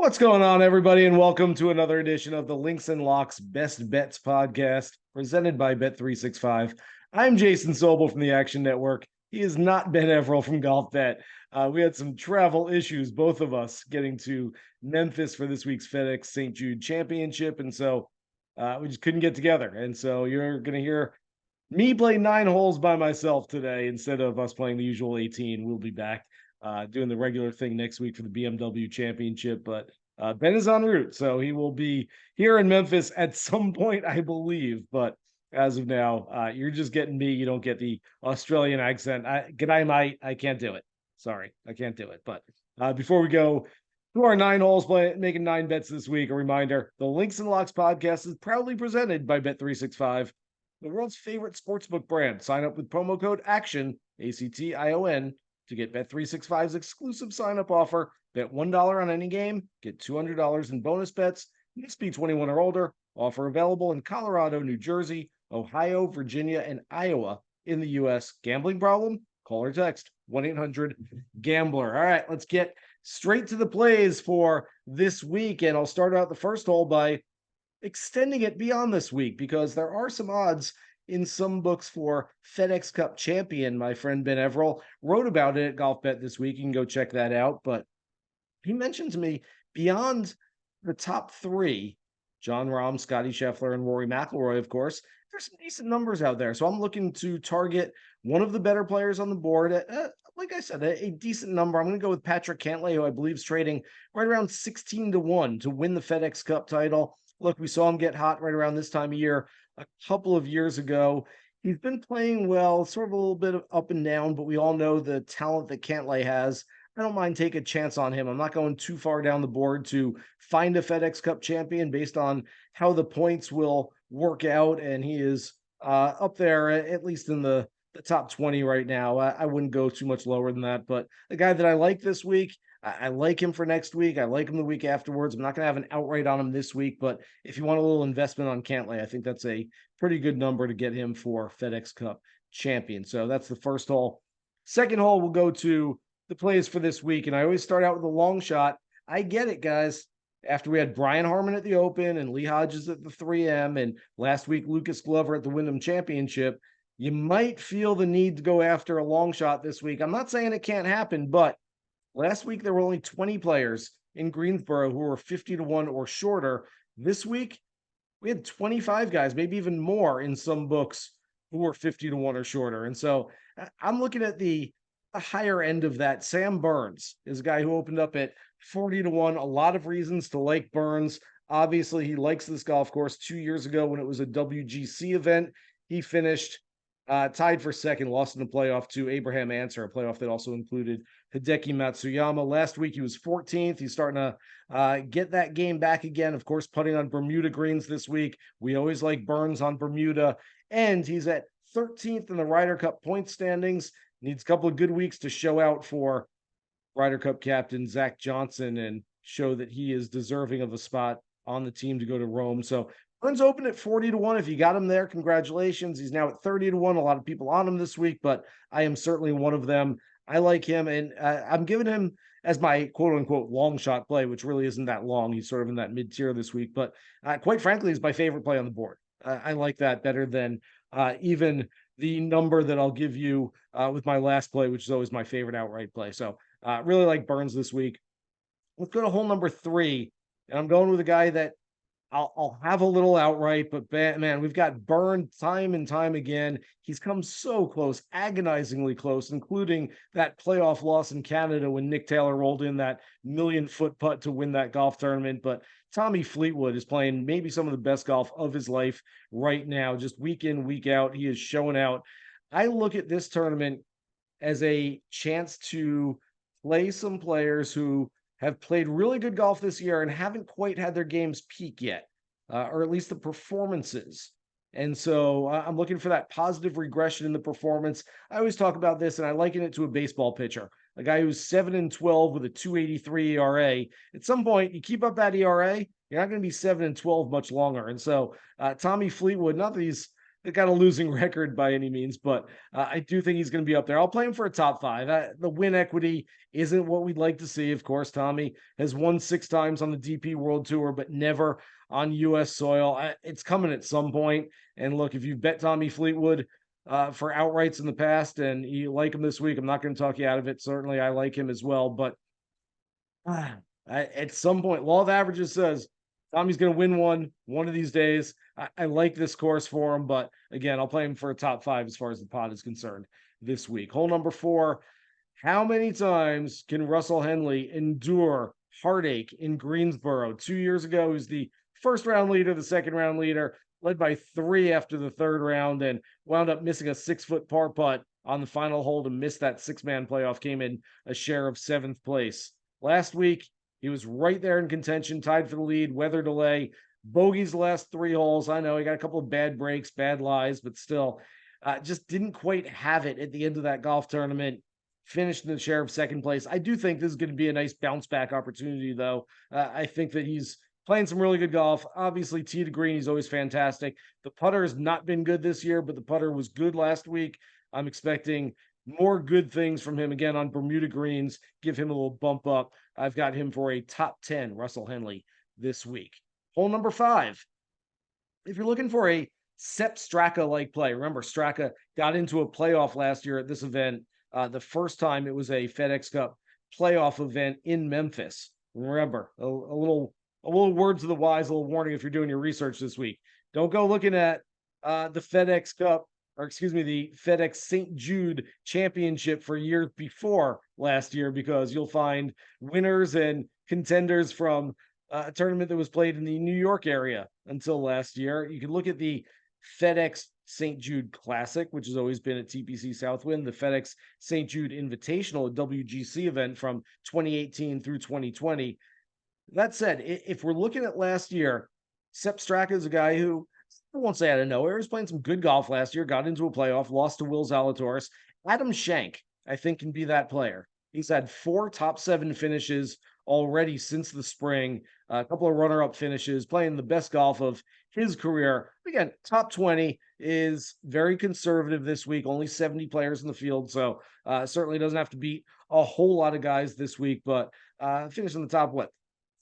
What's going on, everybody, and welcome to another edition of the Links and Locks Best Bets podcast, presented by Bet365. I'm Jason Sobel from the Action Network. He is not Ben Everill from Golf Bet. We had some travel issues, both of us, getting to Memphis for this week's FedEx St. Jude Championship, and so we just couldn't get together. And so you're going to hear me play 9 holes by myself today instead of us playing the usual 18. We'll be back doing the regular thing next week for the BMW Championship, but Ben is en route, so he will be here in Memphis at some point, I believe. But as of now, you're just getting me. You don't get the Australian accent. G'day, mate. I can't do it. Sorry, I can't do it. But before we go to our 9 holes, making 9 bets this week, a reminder: the Links and Locks podcast is proudly presented by Bet365, the world's favorite sportsbook brand. Sign up with promo code ACTION, ACTION, to get Bet365's exclusive sign-up offer. Bet $1 on any game, get $200 in bonus bets. Must be 21 or older. Offer available in Colorado, New Jersey, Ohio, Virginia, and Iowa in the U.S. Gambling problem? Call or text 1-800-GAMBLER. All right, let's get straight to the plays for this week. And I'll start out the first hole by extending it beyond this week because there are some odds in some books for FedEx Cup champion. My friend Ben Everill wrote about it at Golf Bet this week. You can go check that out. But he mentioned to me beyond the top 3, Jon Rahm, Scotty Scheffler, and Rory McIlroy, of course, there's some decent numbers out there. So I'm looking to target one of the better players on the board at, like I said, a decent number. I'm going to go with Patrick Cantlay, who I believe is trading right around 16-1 to win the FedEx Cup title. Look, we saw him get hot right around this time of year a couple of years ago. He's been playing well, sort of a little bit of up and down, but we all know the talent that Cantlay has. I don't mind taking a chance on him. I'm not going too far down the board to find a FedEx Cup champion based on how the points will work out, and he is up there, at least in the top 20 right now. I wouldn't go too much lower than that, but the guy that I like this week, I like him for next week. I like him the week afterwards. I'm not going to have an outright on him this week, but if you want a little investment on Cantlay, I think that's a pretty good number to get him for FedEx Cup champion. So that's the first hole. Second hole, we'll go to the plays for this week, and I always start out with a long shot. I get it, guys. After we had Brian Harman at the Open and Lee Hodges at the 3M, and last week Lucas Glover at the Wyndham Championship, you might feel the need to go after a long shot this week. I'm not saying it can't happen, but last week there were only 20 players in Greensboro who were 50-1 or shorter. This week, we had 25 guys, maybe even more in some books, who were 50-1 or shorter. And so I'm looking at the higher end of that. Sam Burns is a guy who opened up at 40-1. A lot of reasons to like Burns. Obviously, he likes this golf course. 2 years ago, when it was a WGC event, he finished tied for second, lost in the playoff to Abraham Answer, a playoff that also included Hideki Matsuyama. Last week, he was 14th. He's starting to get that game back again. Of course, putting on Bermuda greens this week. We always like Burns on Bermuda. And he's at 13th in the Ryder Cup point standings. Needs a couple of good weeks to show out for Ryder Cup captain Zach Johnson and show that he is deserving of a spot on the team to go to Rome. So Burns open at 40-1. If you got him there, congratulations. He's now at 30-1. A lot of people on him this week, but I am certainly one of them. I like him, and I'm giving him as my quote-unquote long shot play, which really isn't that long. He's sort of in that mid-tier this week, but quite frankly, he's my favorite play on the board. I like that better than even the number that I'll give you with my last play, which is always my favorite outright play. So really like Burns this week. Let's go to hole number 3. And I'm going with a guy that I'll have a little outright, but man, we've got burned time and time again. He's come so close, agonizingly close, including that playoff loss in Canada when Nick Taylor rolled in that 1,000,000-foot putt to win that golf tournament. But Tommy Fleetwood is playing maybe some of the best golf of his life right now, just week in, week out. He is showing out. I look at this tournament as a chance to play some players who have played really good golf this year and haven't quite had their games peak yet, or at least the performances. And so I'm looking for that positive regression in the performance. I always talk about this, and I liken it to a baseball pitcher, a guy who's 7-12 with a 2.83 ERA. At some point, you keep up that ERA, you're not going to be 7-12 much longer. And so Tommy Fleetwood, not that he's got a losing record by any means, but I do think he's going to be up there. I'll play him for a top five. The win equity isn't what we'd like to see. Of course, Tommy has won 6 times on the DP World Tour, but never on U.S. soil. It's coming at some point. And look, if you bet Tommy Fleetwood for outrights in the past and you like him this week, I'm not going to talk you out of it. Certainly, I like him as well, but at some point, law of averages says Tommy's going to win one of these days. I like this course for him, but again, I'll play him for a top five as far as the pot is concerned this week. Hole number 4. How many times can Russell Henley endure heartache in Greensboro? 2 years ago, he was the first round leader, the second round leader, led by 3 after the third round, and wound up missing a 6-foot par putt on the final hole to miss that 6-man playoff, came in a share of 7th place. Last week, he was right there in contention, tied for the lead, weather delay, bogeys the last 3 holes. I know he got a couple of bad breaks, bad lies, but still just didn't quite have it at the end of that golf tournament. Finished in the share of 2nd place. I do think this is going to be a nice bounce back opportunity, though. I think that he's playing some really good golf. Obviously, tee to green, he's always fantastic. The putter has not been good this year, but the putter was good last week. I'm expecting more good things from him again on Bermuda greens. Give him a little bump up. I've got him for a top 10 Russell Henley this week. Hole number 5. If you're looking for a Sepp Straka-like play, remember Straka got into a playoff last year at this event. The first time it was a FedEx Cup playoff event in Memphis. Remember, a little words of the wise, a little warning if you're doing your research this week. Don't go looking at the FedEx Cup, or excuse me, the FedEx St. Jude Championship for years before last year, because you'll find winners and contenders from a tournament that was played in the New York area until last year. You can look at the FedEx St. Jude Classic, which has always been at TPC Southwind, the FedEx St. Jude Invitational, a WGC event from 2018 through 2020. That said, if we're looking at last year, Sepp Straka is a guy who, I won't say out of nowhere, he was playing some good golf last year, got into a playoff, lost to Will Zalatoris. Adam Schenk, I think, can be that player. He's had 4 top 7 finishes already since the spring, a couple of runner-up finishes, playing the best golf of his career. Again, top 20 is very conservative this week, only 70 players in the field, so certainly doesn't have to beat a whole lot of guys this week, but finish in the top,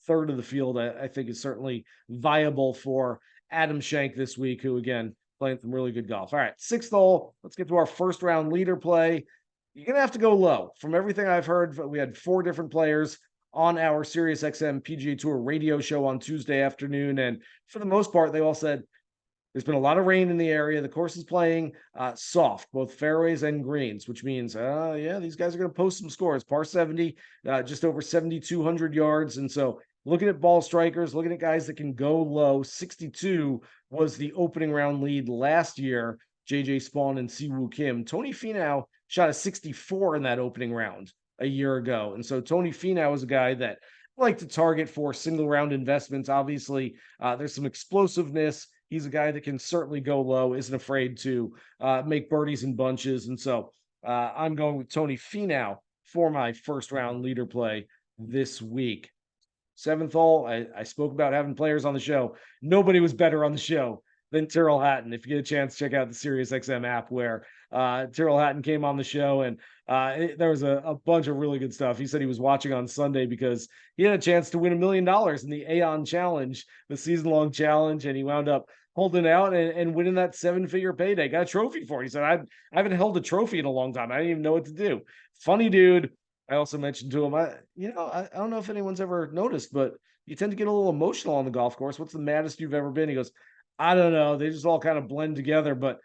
third of the field, I think is certainly viable for Adam Schenk this week, who, again, playing some really good golf. All right, 6th hole. Let's get to our first round leader play. You're going to have to go low. From everything I've heard, we had 4 different players on our SiriusXM PGA Tour radio show on Tuesday afternoon, and for the most part, they all said there's been a lot of rain in the area. The course is playing soft, both fairways and greens, which means, yeah, these guys are going to post some scores. Par 70, just over 7,200 yards, and so looking at ball strikers, looking at guys that can go low, 62 was the opening round lead last year. JJ Spawn and Siwoo Kim. Tony Finau shot a 64 in that opening round a year ago. And so Tony Finau is a guy that I like to target for single round investments. Obviously, there's some explosiveness. He's a guy that can certainly go low, isn't afraid to make birdies in bunches. And so I'm going with Tony Finau for my first round leader play this week. 7th hole, I spoke about having players on the show. Nobody was better on the show than Tyrell Hatton. If you get a chance, check out the SiriusXM app where Tyrell Hatton came on the show, and there was a bunch of really good stuff. He said he was watching on Sunday because he had a chance to win $1 million in the Aon Challenge, the season-long challenge, and he wound up holding out and winning that 7-figure payday. Got a trophy for it. He said, I haven't held a trophy in a long time. I didn't even know what to do. Funny dude. I also mentioned to him, I don't know if anyone's ever noticed, but you tend to get a little emotional on the golf course. What's the maddest you've ever been? He goes, I don't know. They just all kind of blend together. But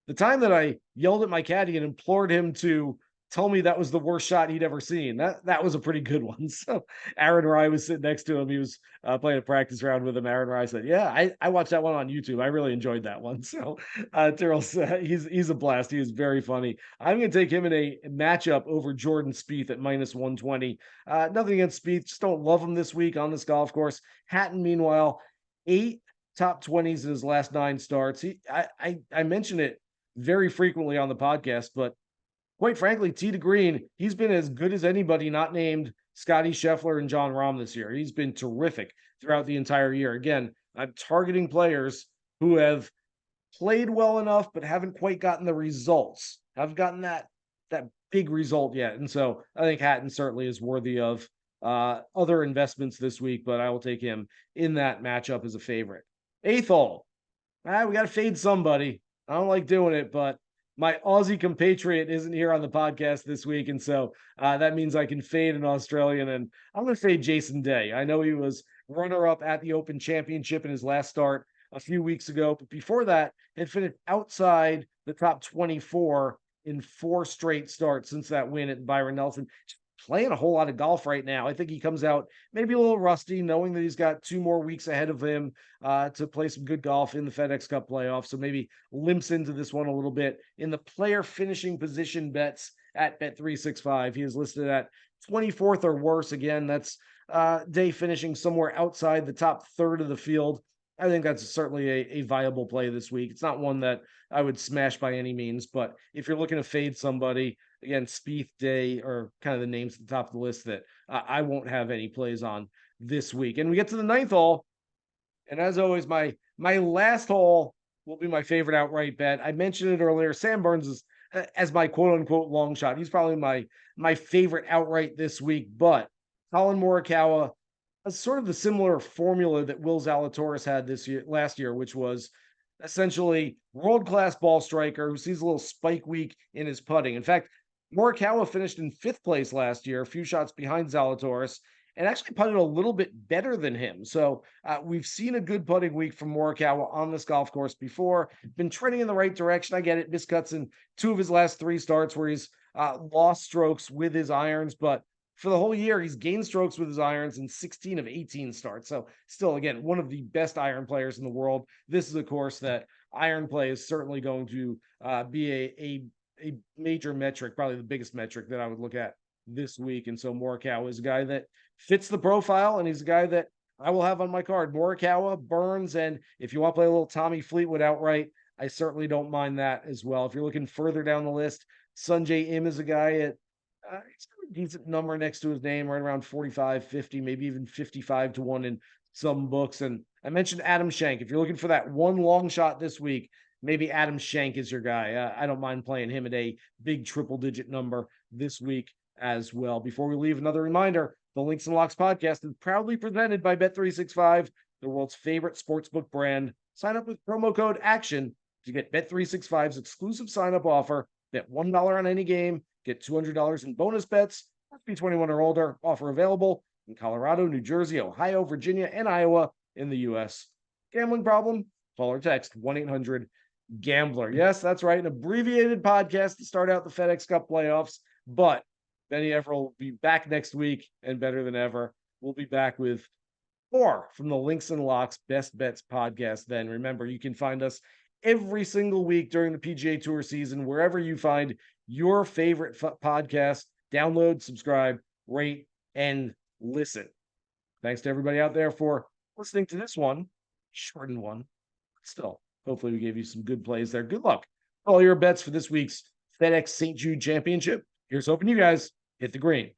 the time that I yelled at my caddy and implored him to tell me that was the worst shot he'd ever seen, that was a pretty good one. So Aaron Rye was sitting next to him. He was playing a practice round with him. Aaron Rye said, yeah, I watched that one on YouTube. I really enjoyed that one. So Tyrrell's he's a blast. He is very funny. I'm going to take him in a matchup over Jordan Spieth at -120. Nothing against Spieth. Just don't love him this week on this golf course. Hatton, meanwhile, 8 top 20s in his last 9 starts. I mention it very frequently on the podcast, but quite frankly, tee to green, he's been as good as anybody not named Scotty Scheffler and John Rahm this year. He's been terrific throughout the entire year. Again, I'm targeting players who have played well enough, but haven't quite gotten the results. Haven't gotten that big result yet. And so I think Hatton certainly is worthy of other investments this week, but I will take him in that matchup as a favorite. Eighth hole. We got to fade somebody. I don't like doing it, but my Aussie compatriot isn't here on the podcast this week. And so that means I can fade an Australian, and I'm going to fade Jason Day. I know he was runner up at the Open Championship in his last start a few weeks ago, but before that, had finished outside the top 24 in 4 straight starts since that win at Byron Nelson. Just playing a whole lot of golf right now. I think he comes out maybe a little rusty, knowing that he's got 2 more weeks ahead of him to play some good golf in the FedEx Cup playoff. So maybe limps into this one a little bit. In the player finishing position bets at Bet365, he is listed at 24th or worse. Again, that's Day finishing somewhere outside the top third of the field. I think that's certainly a viable play this week. It's not one that I would smash by any means, but if you're looking to fade somebody, again, Spieth, Day are kind of the names at the top of the list that I won't have any plays on this week. And we get to the 9th hole, and as always, my last hole will be my favorite outright bet. I mentioned it earlier. Sam Burns is as my quote unquote long shot. He's probably my favorite outright this week, but Colin Morikawa, a sort of the similar formula that Will Zalatoris had last year, which was essentially world-class ball striker who sees a little spike week in his putting. In fact, Morikawa finished in 5th place last year, a few shots behind Zalatoris, and actually putted a little bit better than him. So we've seen a good putting week from Morikawa on this golf course before. Been trending in the right direction. I get it. Miscuts in 2 of his last 3 starts where he's lost strokes with his irons, but for the whole year, he's gained strokes with his irons in 16 of 18 starts. So still, again, one of the best iron players in the world. This is a course that iron play is certainly going to be a major metric, probably the biggest metric that I would look at this week. And so Morikawa is a guy that fits the profile, and he's a guy that I will have on my card. Morikawa, Burns, and if you want to play a little Tommy Fleetwood outright, I certainly don't mind that as well. If you're looking further down the list, Sungjae Im is a guy at it's a decent number next to his name, right around 45, 50, maybe even 55 to 1 in some books. And I mentioned Adam Schenk. If you're looking for that one long shot this week, maybe Adam Schenk is your guy. I don't mind playing him at a big triple-digit number this week as well. Before we leave, another reminder, the Links and Locks podcast is proudly presented by Bet365, the world's favorite sportsbook brand. Sign up with promo code ACTION to get Bet365's exclusive sign-up offer. Bet $1 on any game. Get $200 in bonus bets. Must be 21 or older. Offer available in Colorado, New Jersey, Ohio, Virginia, and Iowa in the U.S. Gambling problem? Call or text 1-800-GAMBLER. Yes, that's right. An abbreviated podcast to start out the FedEx Cup playoffs. But Benny Everett will be back next week and better than ever. We'll be back with more from the Links and Locks Best Bets podcast then. Remember, you can find us every single week during the PGA Tour season, wherever you find your favorite podcast. Download, subscribe, rate, and listen. Thanks to everybody out there for listening to this one. Shortened one. Still, hopefully we gave you some good plays there. Good luck. All your bets for this week's FedEx St. Jude Championship. Here's hoping you guys hit the green.